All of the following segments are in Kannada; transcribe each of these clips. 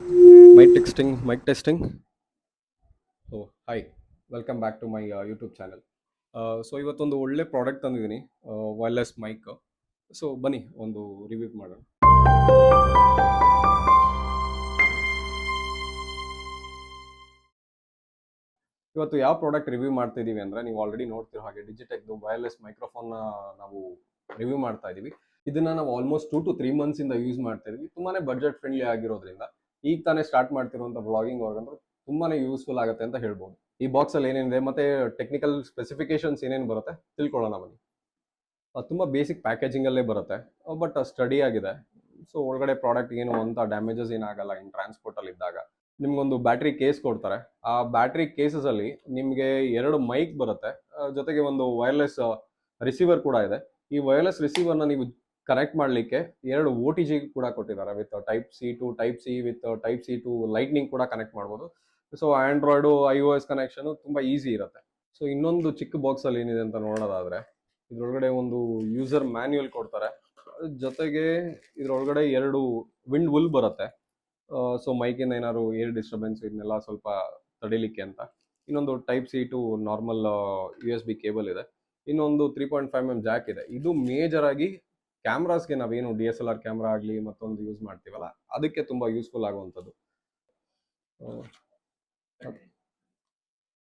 Mic testing. So hi, welcome back to my YouTube channel. So ಇವತ್ತೊಂದು ಒಳ್ಳೆ ಪ್ರಾಡಕ್ಟ್ ತಂದಿದ್ದೀನಿ, ವೈರ್ಲೆಸ್ ಮೈಕ್. ಸೊ ಬನ್ನಿ ಒಂದು ರಿವ್ಯೂ ಮಾಡೋಣ. ಇವತ್ತು ಯಾವ ಪ್ರಾಡಕ್ಟ್ ರಿವ್ಯೂ ಮಾಡ್ತಾ ಇದೀವಿ ಅಂದ್ರೆ, ನೀವು ಆಲ್ರೆಡಿ ನೋಡ್ತಿರೋ ಹಾಗೆ ಡಿಜಿಟೆಕ್ದು ವೈರ್ಲೆಸ್ ಮೈಕ್ರೋಫೋನ್ನ ನಾವು ರಿವ್ಯೂ ಮಾಡ್ತಾ ಇದೀವಿ. ಇದನ್ನ ನಾವು ಆಲ್ಮೋಸ್ಟ್ 2 to 3 months ಇಂದ ಯೂಸ್ ಮಾಡ್ತಾ ಇದೀವಿ. ತುಂಬಾನೇ ಬಜೆಟ್ ಫ್ರೆಂಡ್ಲಿ ಆಗಿರೋದ್ರಿಂದ ಈಗ ತಾನೇ ಸ್ಟಾರ್ಟ್ ಮಾಡ್ತಿರುವಂತ ವ್ಲಾಗಿಂಗ್ ಅವ್ರಿಗಂದ್ರೆ ತುಂಬಾನೇ ಯೂಸ್ಫುಲ್ ಆಗುತ್ತೆ ಅಂತ ಹೇಳ್ಬೋದು. ಈ ಬಾಕ್ಸ್ ಅಲ್ಲಿ ಏನೇನಿದೆ ಮತ್ತೆ ಟೆಕ್ನಿಕಲ್ ಸ್ಪೆಸಿಫಿಕೇಶನ್ಸ್ ಏನೇನು ಬರುತ್ತೆ ತಿಳ್ಕೊಳ್ಳೋಣ ಬನ್ನಿ. ತುಂಬ ಬೇಸಿಕ್ ಪ್ಯಾಕೇಜಿಂಗ್ ಅಲ್ಲೇ ಬರುತ್ತೆ, ಬಟ್ ಸ್ಟಡಿ ಆಗಿದೆ. ಸೊ ಒಳಗಡೆ ಪ್ರಾಡಕ್ಟ್ ಏನು ಅಂತ ಡ್ಯಾಮೇಜಸ್ ಏನಾಗಲ್ಲ. ಇನ್ ಟ್ರಾನ್ಸ್ಪೋರ್ಟ್ ಅಲ್ಲಿ ಇದ್ದಾಗ ನಿಮ್ಗೊಂದು ಬ್ಯಾಟ್ರಿ ಕೇಸ್ ಕೊಡ್ತಾರೆ. ಆ ಬ್ಯಾಟ್ರಿ ಕೇಸಸ್ ಅಲ್ಲಿ ನಿಮ್ಗೆ 2 ಮೈಕ್ ಬರುತ್ತೆ, ಜೊತೆಗೆ ಒಂದು ವೈರ್ಲೆಸ್ ರಿಸೀವರ್ ಕೂಡ ಇದೆ. ಈ ವೈರ್ಲೆಸ್ ರಿಸೀವರ್ನ ನೀವು ಕನೆಕ್ಟ್ ಮಾಡಲಿಕ್ಕೆ 2 OTG ಕೂಡ ಕೊಟ್ಟಿದ್ದಾರೆ, with type C with type C to lightning ಕೂಡ ಕನೆಕ್ಟ್ ಮಾಡ್ಬೋದು. ಸೊ ಆಂಡ್ರಾಯ್ಡು iOS ಕನೆಕ್ಷನ್ ತುಂಬಾ ಈಸಿ ಇರುತ್ತೆ. ಸೊ ಇನ್ನೊಂದು ಚಿಕ್ಕ ಬಾಕ್ಸ್ ಅಲ್ಲಿ ಏನಿದೆ ಅಂತ ನೋಡೋದಾದ್ರೆ, ಇದ್ರೊಳಗಡೆ ಒಂದು ಯೂಸರ್ ಮ್ಯಾನ್ಯುಯಲ್ ಕೊಡ್ತಾರೆ. ಜೊತೆಗೆ ಇದ್ರೊಳಗಡೆ 2 ವಿಂಡ್ ವುಲ್ ಬರುತ್ತೆ. ಸೊ ಮೈಕಿಂದ ಏನಾದ್ರು ಏರ್ ಡಿಸ್ಟರ್ಬೆನ್ಸ್ ಇದನ್ನೆಲ್ಲ ಸ್ವಲ್ಪ ತಡಿಲಿಕ್ಕೆ ಅಂತ. ಇನ್ನೊಂದು type C to normal USB cable ಇದೆ. ಇನ್ನೊಂದು 3.5mm ಜಾಕ್ ಇದೆ. ಇದು ಮೇಜರ್ ಆಗಿ ಕ್ಯಾಮ್ರಾಸ್ಗೆ, ನಾವೇನು DSLR ಕ್ಯಾಮ್ರಾ ಆಗಲಿ ಮತ್ತೊಂದು ಯೂಸ್ ಮಾಡ್ತೀವಲ್ಲ, ಅದಕ್ಕೆ ತುಂಬಾ ಯೂಸ್ಫುಲ್ ಆಗುವಂಥದ್ದು.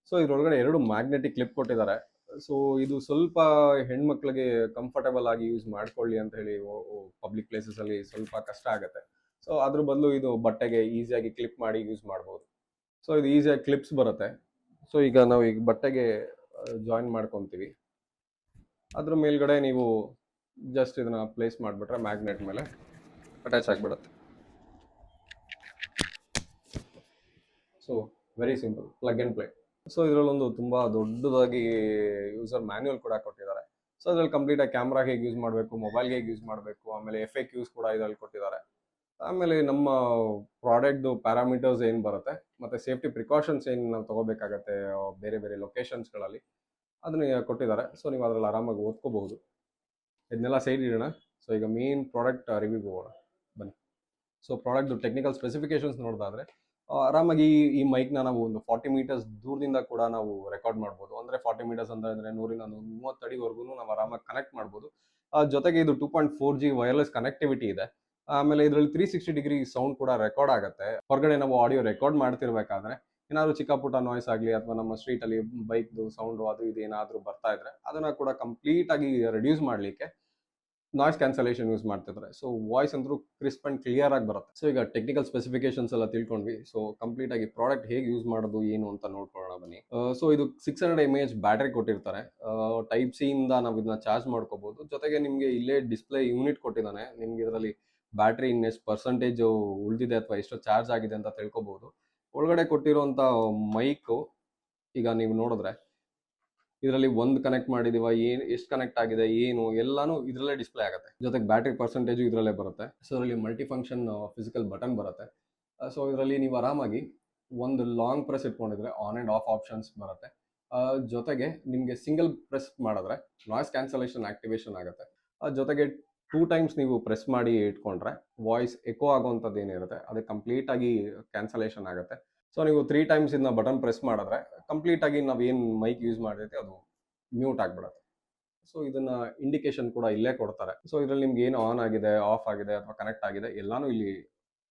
ಸೊ ಇದ್ರೊಳಗಡೆ 2 ಮ್ಯಾಗ್ನೆಟಿಕ್ ಕ್ಲಿಪ್ ಕೊಟ್ಟಿದ್ದಾರೆ. ಸೊ ಇದು ಸ್ವಲ್ಪ ಹೆಣ್ಮಕ್ಳಿಗೆ ಕಂಫರ್ಟಬಲ್ ಆಗಿ ಯೂಸ್ ಮಾಡ್ಕೊಳ್ಳಿ ಅಂತ ಹೇಳಿ, ಪಬ್ಲಿಕ್ ಪ್ಲೇಸಸ್ ಅಲ್ಲಿ ಸ್ವಲ್ಪ ಕಷ್ಟ ಆಗುತ್ತೆ. ಸೊ ಅದ್ರ ಬದಲು ಇದು ಬಟ್ಟೆಗೆ ಈಸಿಯಾಗಿ ಕ್ಲಿಪ್ ಮಾಡಿ ಯೂಸ್ ಮಾಡ್ಬೋದು. ಸೊ ಇದು ಈಸಿಯಾಗಿ ಕ್ಲಿಪ್ಸ್ ಬರುತ್ತೆ. ಸೊ ಈಗ ನಾವು ಈಗ ಬಟ್ಟೆಗೆ ಜಾಯಿನ್ ಮಾಡ್ಕೊತೀವಿ. ಅದ್ರ ಮೇಲ್ಗಡೆ ನೀವು ಜಸ್ಟ್ ಇದನ್ನ ಪ್ಲೇಸ್ ಮಾಡಿಬಿಟ್ರೆ ಮ್ಯಾಗ್ನೆಟ್ ಮೇಲೆ ಅಟ್ಯಾಚ್ ಆಗಿಬಿಡುತ್ತೆ. So very simple, plug and play. So ಇದರಲ್ಲೊಂದು ತುಂಬಾ ದೊಡ್ಡದಾಗಿ ಯೂಸರ್ ಮ್ಯಾನ್ಯುಯಲ್ ಕೂಡ ಕೊಟ್ಟಿದ್ದಾರೆ. ಸೊ ಅದ್ರಲ್ಲಿ ಕಂಪ್ಲೀಟ್ ಆಗಿ ಕ್ಯಾಮ್ರಾ ಹೇಗೆ ಯೂಸ್ ಮಾಡಬೇಕು, ಮೊಬೈಲ್ಗೆ ಹೇಗೆ ಯೂಸ್ ಮಾಡಬೇಕು, ಆಮೇಲೆ FAQs ಕೂಡ ಇದರಲ್ಲಿ ಕೊಟ್ಟಿದ್ದಾರೆ. ಆಮೇಲೆ ನಮ್ಮ ಪ್ರಾಡಕ್ಟ್ದು ಪ್ಯಾರಾಮೀಟರ್ಸ್ ಏನು ಬರುತ್ತೆ, ಮತ್ತೆ ಸೇಫ್ಟಿ ಪ್ರಿಕಾಷನ್ಸ್ ಏನು ನಾವು ತಗೋಬೇಕಾಗತ್ತೆ ಬೇರೆ ಬೇರೆ ಲೊಕೇಶನ್ಸ್ಗಳಲ್ಲಿ, ಅದನ್ನ ಕೊಟ್ಟಿದ್ದಾರೆ. ಸೊ ನೀವು ಅದರಲ್ಲಿ ಆರಾಮಾಗಿ ಓದ್ಕೋಬಹುದು. ಇದನ್ನೆಲ್ಲ ಸೈಡ್ ಇಡೋಣ. ಸೊ ಈಗ ಮೇನ್ ಪ್ರಾಡಕ್ಟ್ ರಿವ್ಯೂ ಹೋಗೋಣ ಬನ್ನಿ. ಸೊ ಪ್ರಾಡಕ್ಟ್ದು ಟೆಕ್ನಿಕಲ್ ಸ್ಪೆಸಿಫಿಕೇಶನ್ಸ್ ನೋಡೋದಾದ್ರೆ, ಆರಾಮಾಗಿ ಈ ಮೈಕ್ನ ನಾವು ಒಂದು 40 meters ದೂರದಿಂದ ಕೂಡ ನಾವು ರೆಕಾರ್ಡ್ ಮಾಡ್ಬೋದು. ಅಂದರೆ 40 meters ಅಂದರೆ 100-130 ಅಡಿವರೆಗೂ ನಾವು ಆರಾಮಾಗಿ ಕನೆಕ್ಟ್ ಮಾಡ್ಬೋದು. ಜೊತೆಗೆ ಇದು 2.4G ವೈರ್ಲೆಸ್ ಕನೆಕ್ಟಿವಿಟಿ ಇದೆ. ಆಮೇಲೆ ಇದರಲ್ಲಿ 360 ಡಿಗ್ರಿ ಸೌಂಡ್ ಕೂಡ ರೆಕಾರ್ಡ್ ಆಗುತ್ತೆ. ಹೊರಗಡೆ ನಾವು ಆಡಿಯೋ ರೆಕಾರ್ಡ್ ಮಾಡ್ತಿರ್ಬೇಕಾದ್ರೆ ಏನಾದ್ರು ಚಿಕ್ಕ ಪುಟ್ಟ ನಾಯ್ಸ್ ಆಗಲಿ ಅಥವಾ ನಮ್ಮ ಸ್ಟ್ರೀಟಲ್ಲಿ ಬೈಕ್ದು ಸೌಂಡು ಅದು ಇದು ಏನಾದರೂ ಬರ್ತಾ ಇದ್ರೆ ಅದನ್ನು ಕೂಡ ಕಂಪ್ಲೀಟ್ ಆಗಿ ರೆಡ್ಯೂಸ್ ಮಾಡಲಿಕ್ಕೆ ನಾಯ್ಸ್ ಕ್ಯಾನ್ಸಲೇಷನ್ ಯೂಸ್ ಮಾಡ್ತಿದ್ದಾರೆ. ಸೊ ವಾಯ್ಸ್ ಅಂತೂ ಕ್ರಿಸ್ಪ್ ಅಂಡ್ ಕ್ಲಿಯರ್ ಆಗಿ ಬರುತ್ತೆ. ಸೊ ಈಗ ಟೆಕ್ನಿಕಲ್ ಸ್ಪೆಸಿಫಿಕೇಶನ್ಸ್ ಎಲ್ಲ ತಿಳ್ಕೊಂಡ್ವಿ. ಸೊ ಕಂಪ್ಲೀಟ್ ಆಗಿ ಪ್ರಾಡಕ್ಟ್ ಹೇಗೆ ಯೂಸ್ ಮಾಡೋದು ಏನು ಅಂತ ನೋಡ್ಕೊಳ್ಳೋಣ ಬನ್ನಿ. ಸೊ ಇದು 600 mAh ಬ್ಯಾಟ್ರಿ ಕೊಟ್ಟಿರ್ತಾರೆ. ಟೈಪ್ ಸಿ ಇಂದ ನಾವು ಇದನ್ನ ಚಾರ್ಜ್ ಮಾಡ್ಕೋಬಹುದು. ಜೊತೆಗೆ ನಿಮಗೆ ಇಲ್ಲೇ ಡಿಸ್ಪ್ಲೇ ಯೂನಿಟ್ ಕೊಟ್ಟಿದ್ದಾನೆ. ನಿಮ್ಗೆ ಇದರಲ್ಲಿ ಬ್ಯಾಟ್ರಿ ಇನ್ನೆಷ್ಟು ಪರ್ಸೆಂಟೇಜ್ ಉಳಿದಿದೆ ಅಥವಾ ಎಷ್ಟು ಚಾರ್ಜ್ ಆಗಿದೆ ಅಂತ ತಿಳ್ಕೊಬಹುದು. ಒಳಗಡೆ ಕೊಟ್ಟಿರುವಂತ ಮೈಕ್ ಈಗ ನೀವು ನೋಡಿದ್ರೆ ಇದರಲ್ಲಿ ಒಂದು ಕನೆಕ್ಟ್ ಮಾಡಿದೀವ, ಎಷ್ಟು ಕನೆಕ್ಟ್ ಆಗಿದೆ ಏನು ಎಲ್ಲಾನು ಇದರಲ್ಲೇ ಡಿಸ್ಪ್ಲೇ ಆಗುತ್ತೆ. ಜೊತೆಗೆ ಬ್ಯಾಟ್ರಿ ಪರ್ಸೆಂಟೇಜು ಇದರಲ್ಲೇ ಬರುತ್ತೆ. ಸೊ ಇದರಲ್ಲಿ ಮಲ್ಟಿ ಫಂಕ್ಷನ್ ಫಿಸಿಕಲ್ ಬಟನ್ ಬರುತ್ತೆ. ಸೊ ಇದರಲ್ಲಿ ನೀವು ಆರಾಮಾಗಿ ಒಂದು ಲಾಂಗ್ ಪ್ರೆಸ್ ಇಟ್ಕೊಂಡಿದ್ರೆ ಆನ್ ಆ್ಯಂಡ್ ಆಫ್ ಆಪ್ಷನ್ಸ್ ಬರುತ್ತೆ. ಜೊತೆಗೆ ನಿಮಗೆ ಸಿಂಗಲ್ ಪ್ರೆಸ್ ಮಾಡಿದ್ರೆ ನಾಯ್ಸ್ ಕ್ಯಾನ್ಸಲೇಷನ್ ಆಕ್ಟಿವೇಶನ್ ಆಗುತ್ತೆ. ಜೊತೆಗೆ 2 times ನೀವು ಪ್ರೆಸ್ ಮಾಡಿ ಇಟ್ಕೊಂಡ್ರೆ ವಾಯ್ಸ್ ಎಕೋ ಆಗುವಂಥದ್ದು ಏನಿರುತ್ತೆ ಅದು ಕಂಪ್ಲೀಟ್ ಆಗಿ ಕ್ಯಾನ್ಸಲೇಷನ್ ಆಗುತ್ತೆ. ಸೊ ನೀವು 3 times ಇದನ್ನ ಬಟನ್ ಪ್ರೆಸ್ ಮಾಡಿದ್ರೆ ಕಂಪ್ಲೀಟ್ ಆಗಿ ನಾವೇನು ಮೈಕ್ ಯೂಸ್ ಮಾಡಿರ್ತೀವಿ ಅದು ಮ್ಯೂಟ್ ಆಗಿಬಿಡುತ್ತೆ. ಸೊ ಇದನ್ನ ಇಂಡಿಕೇಶನ್ ಕೂಡ ಇಲ್ಲೇ ಕೊಡ್ತಾರೆ. ಸೊ ಇದರಲ್ಲಿ ನಿಮ್ಗೆ ಏನು ಆನ್ ಆಗಿದೆ, ಆಫ್ ಆಗಿದೆ ಅಥವಾ ಕನೆಕ್ಟ್ ಆಗಿದೆ ಎಲ್ಲಾನು ಇಲ್ಲಿ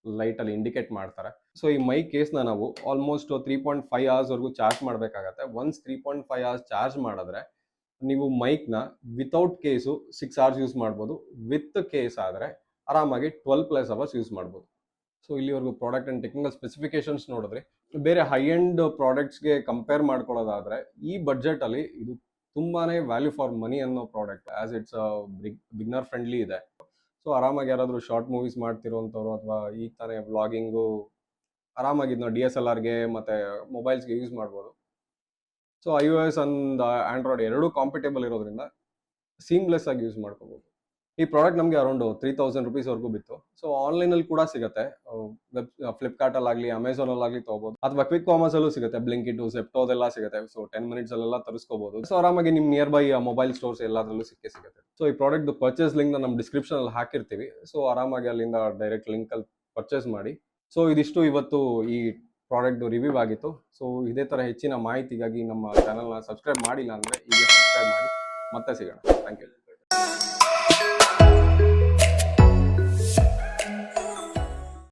ಲೈಟ್ ಅಲ್ಲಿ ಇಂಡಿಕೇಟ್ ಮಾಡ್ತಾರೆ. ಸೊ ಈ ಮೈಕ್ ಕೇಸ್ನ ನಾವು ಆಲ್ಮೋಸ್ಟ್ 3.5 hours ವರೆಗೂ ಚಾರ್ಜ್ ಮಾಡಬೇಕಾಗತ್ತೆ. ಒನ್ಸ್ 3.5 hours ಚಾರ್ಜ್ ಮಾಡಿದ್ರೆ ನೀವು ಮೈಕ್ನ ವಿತೌಟ್ ಕೇಸು 6 hours ಯೂಸ್ ಮಾಡ್ಬೋದು. ವಿತ್ ಕೇಸ್ ಆದರೆ ಆರಾಮಾಗಿ 12+ hours ಯೂಸ್ ಮಾಡ್ಬೋದು. ಸೊ ಇಲ್ಲಿವರೆಗೂ ಪ್ರಾಡಕ್ಟ್ ಅಂಡ್ ಟೆಕ್ನಿಕಲ್ ಸ್ಪೆಸಿಫಿಕೇಶನ್ಸ್ ನೋಡಿದ್ರೆ ಬೇರೆ ಹೈ ಎಂಡ್ ಪ್ರಾಡಕ್ಟ್ಸ್ಗೆ ಕಂಪೇರ್ ಮಾಡ್ಕೊಳ್ಳೋದಾದ್ರೆ ಈ ಬಡ್ಜೆಟ್ ಅಲ್ಲಿ ಇದು ತುಂಬಾನೇ ವ್ಯಾಲ್ಯೂ ಫಾರ್ ಮನಿ ಅನ್ನೋ product. As it's beginner friendly ಇದೆ. ಸೊ ಆರಾಮಾಗಿ ಯಾರಾದರೂ ಶಾರ್ಟ್ ಮೂವೀಸ್ ಮಾಡ್ತಿರೋಂಥವ್ರು ಅಥವಾ ಈಗ ತಾನೇ ವ್ಲಾಗಿಂಗು ಆರಾಮಾಗಿ ಇದನ್ನ DSLRಗೆ ಮತ್ತೆ ಮೊಬೈಲ್ಸ್ಗೆ ಯೂಸ್ ಮಾಡ್ಬೋದು. ಸೊ iOS ಅಂಡ್ ಆಂಡ್ರಾಯ್ಡ್ ಎರಡೂ ಕಾಂಪಿಟೇಬಲ್ ಇರೋದ್ರಿಂದ ಸೀಮ್ಲೆಸ್ ಆಗಿ ಯೂಸ್ ಮಾಡ್ಕೋಬಹುದು. ಈ ಪ್ರಾಡಕ್ಟ್ ನಮಗೆ ಅರೌಂಡ್ 3000 rupees ಬಿತ್ತು. ಸೊ ಆನ್ಲೈನಲ್ಲಿ ಕೂಡ ಸಿಗುತ್ತೆ. ಫ್ಲಿಪ್ಕಾರ್ಟಲ್ಲಾಗಲಿ ಅಮೆಝಾನಲ್ಲಾಗಲಿ ತೊಗೋಬೋದು, ಅಥವಾ ಕ್ವಿಕ್ ಕಾಮರ್ಸಲ್ಲೂ ಸಿಗುತ್ತೆ. ಬ್ಲಿಂಕಿಟ್, ಸೆಪ್ಟೋ ಅದೆಲ್ಲ ಸಿಗುತ್ತೆ. ಸೊ 10 minutes ಅಲ್ಲೆಲ್ಲ ತರಿಸ್ಕೋಬಹುದು. ಸೊ ಆರಾಮಾಗಿ ನಿಮ್ಮ ನಿಯರ್ ಬೈ ಮೊಬೈಲ್ ಸ್ಟೋರ್ಸ್ ಎಲ್ಲದರಲ್ಲೂ ಸಿಗುತ್ತೆ. ಸೊ ಈ ಪ್ರಾಡಕ್ಟ್ ಪರ್ಚೇಸ್ ಲಿಂಕ್ ನಮ್ಮ ಡಿಸ್ಕ್ರಿಪ್ಷನ್ ಅಲ್ಲಿ ಹಾಕಿರ್ತೀವಿ. ಸೊ ಆರಾಮಾಗಿ ಅಲ್ಲಿಂದ ಡೈರೆಕ್ಟ್ ಲಿಂಕ್ ಅಲ್ಲಿ ಪರ್ಚೇಸ್ ಮಾಡಿ ಸೊ ಇದಿಷ್ಟು ಇವತ್ತು ಈ ಪ್ರಾಡಕ್ಟ್ ರಿವ್ಯೂ ಆಗಿತ್ತು. ಸೊ ಇದೇ ಥರ ಹೆಚ್ಚಿನ ಮಾಹಿತಿಗಾಗಿ ನಮ್ಮ ಚಾನಲ್ನ ಸಬ್ಸ್ಕ್ರೈಬ್ ಮಾಡಿಲ್ಲ ಅಂದರೆ ಈಗ ಸಬ್ಸ್ಕ್ರೈಬ್ ಮಾಡಿ. ಮತ್ತೆ ಸಿಗೋಣ. Thank you.